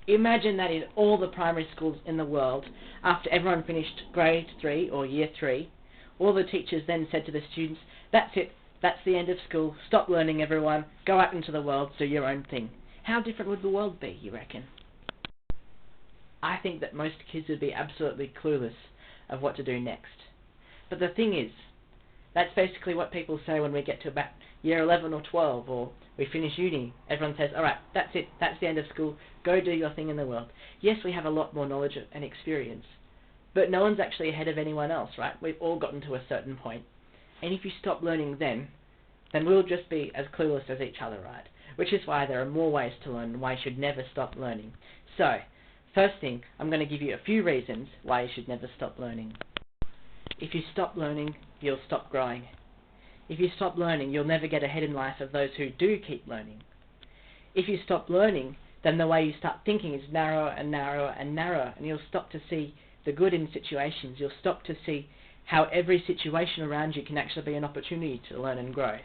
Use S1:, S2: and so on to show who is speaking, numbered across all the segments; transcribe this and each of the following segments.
S1: Imagine that in all the primary schools in the world, after everyone finished grade 3 or year 3, all the teachers then said to the students, that's it, that's the end of school, stop learning everyone, go out into the world, do your own thing. How different would the world be, you reckon? I think that most kids would be absolutely clueless of what to do next. But the thing is, that's basically what people say when we get to about year 11 or 12, or we finish uni. Everyone says, alright, that's it, that's the end of school, go do your thing in the world. Yes, we have a lot more knowledge and experience, but no one's actually ahead of anyone else, right? We've all gotten to a certain point. And if you stop learning then we'll just be as clueless as each other, right? Which is why there are more ways to learn and why you should never stop learning. So, first thing, I'm going to give you a few reasons why you should never stop learning. If you stop learning, you'll stop growing. If you stop learning, you'll never get ahead in life of those who do keep learning. If you stop learning, then the way you start thinking is narrower and narrower and narrower, and you'll stop to see the good in situations. You'll stop to see how every situation around you can actually be an opportunity to learn and grow.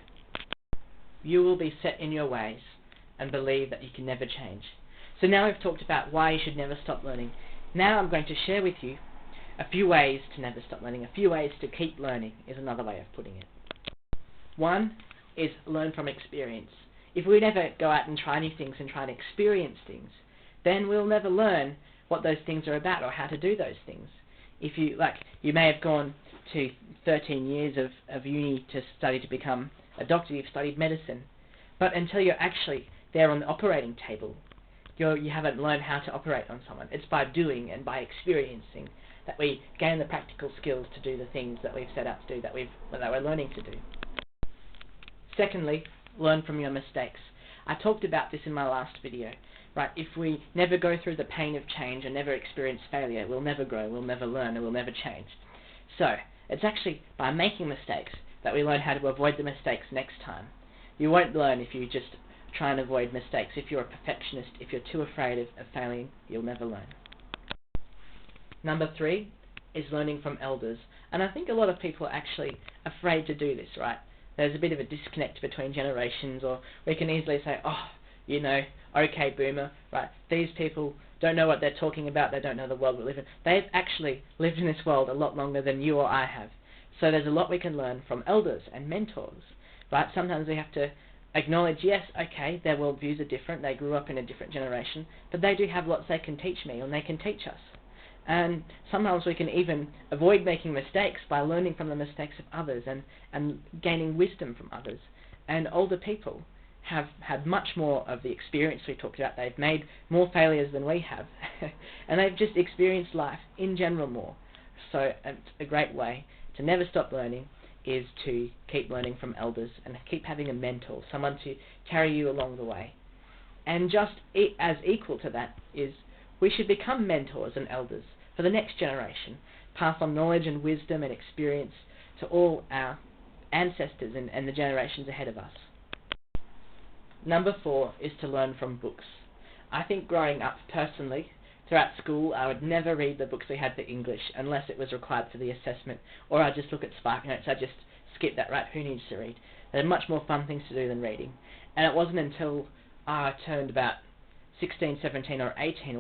S1: You will be set in your ways and believe that you can never change. So now we've talked about why you should never stop learning. Now I'm going to share with you a few ways to never stop learning, a few ways to keep learning is another way of putting it. One is learn from experience. If we never go out and try new things and try and experience things, then we'll never learn what those things are about or how to do those things. If you, you may have gone to 13 years of uni to study to become a doctor, you've studied medicine, but until you're actually there on the operating table, you haven't learned how to operate on someone. It's by doing and by experiencing that we gain the practical skills to do the things that we've set out to do, that we're learning to do. Secondly, learn from your mistakes. I talked about this in my last video. Right? If we never go through the pain of change and never experience failure, we'll never grow, we'll never learn, and we'll never change. So, it's actually by making mistakes that we learn how to avoid the mistakes next time. You won't learn if you just try and avoid mistakes. If you're a perfectionist, if you're too afraid of failing, you'll never learn. Number 3 is learning from elders. And I think a lot of people are actually afraid to do this, right? There's a bit of a disconnect between generations, or we can easily say, oh, okay, boomer, right? These people don't know what they're talking about, they don't know the world we live in. They've actually lived in this world a lot longer than you or I have. So there's a lot we can learn from elders and mentors, right? Sometimes we have to acknowledge, yes, okay, their worldviews are different, they grew up in a different generation, but they do have lots they can teach me, and they can teach us. And sometimes we can even avoid making mistakes by learning from the mistakes of others and gaining wisdom from others. And older people have had much more of the experience we talked about. They've made more failures than we have, and they've just experienced life in general more. So it's a great way to never stop learning is to keep learning from elders and keep having a mentor, someone to carry you along the way. And just as equal to that is we should become mentors and elders for the next generation, pass on knowledge and wisdom and experience to all our ancestors and the generations ahead of us. Number 4 is to learn from books. I think growing up personally, throughout school, I would never read the books we had for English unless it was required for the assessment, or I'd just look at SparkNotes. I'd just skip that, right? Who needs to read? There are much more fun things to do than reading. And it wasn't until I turned about 16, 17 or 18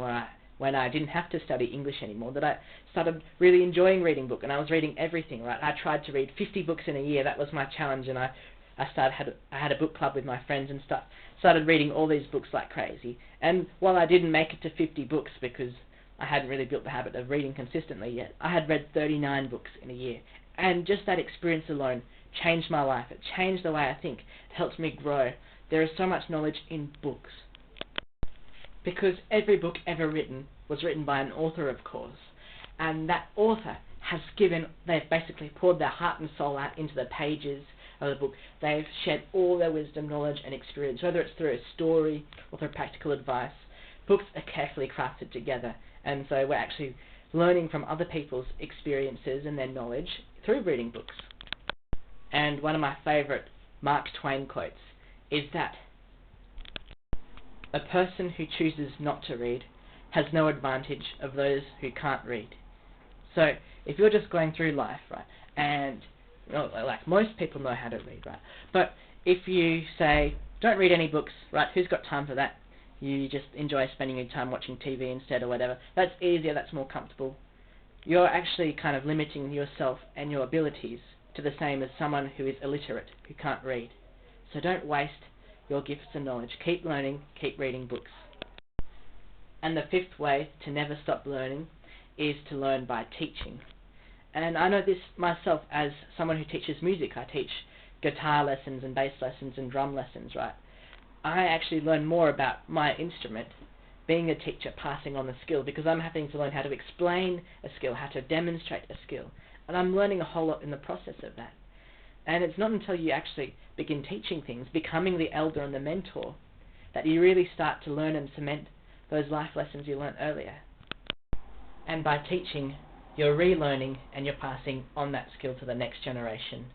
S1: when I didn't have to study English anymore that I started really enjoying reading books, and I was reading everything, right? I tried to read 50 books in a year. That was my challenge, and I had a book club with my friends and stuff. Started reading all these books like crazy. And while I didn't make it to 50 books because I hadn't really built the habit of reading consistently yet, I had read 39 books in a year. And just that experience alone changed my life. It changed the way I think. It helps me grow. There is so much knowledge in books. Because every book ever written was written by an author, of course. And that author they've basically poured their heart and soul out into the pages of the book. They've shared all their wisdom, knowledge and experience, whether it's through a story or through practical advice. Books are carefully crafted together, and so we're actually learning from other people's experiences and their knowledge through reading books. And one of my favourite Mark Twain quotes is that a person who chooses not to read has no advantage of those who can't read. So if you're just going through life, right, and like most people know how to read, right, but if you say, don't read any books, right, who's got time for that? You just enjoy spending your time watching TV instead or whatever. That's easier, that's more comfortable. You're actually kind of limiting yourself and your abilities to the same as someone who is illiterate, who can't read. So don't waste your gifts and knowledge. Keep learning, keep reading books. And the fifth way to never stop learning is to learn by teaching. And I know this myself as someone who teaches music. I teach guitar lessons and bass lessons and drum lessons, right? I actually learn more about my instrument being a teacher, passing on the skill, because I'm having to learn how to explain a skill, how to demonstrate a skill. And I'm learning a whole lot in the process of that. And it's not until you actually begin teaching things, becoming the elder and the mentor, that you really start to learn and cement those life lessons you learned earlier. And by teaching, you're relearning and you're passing on that skill to the next generation,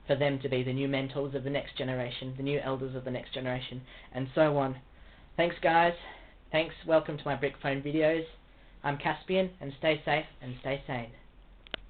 S1: for them to be the new mentors of the next generation, the new elders of the next generation, and so on. Thanks guys. Thanks. Welcome to my Brick Phone videos. I'm Caspian, and stay safe and stay sane.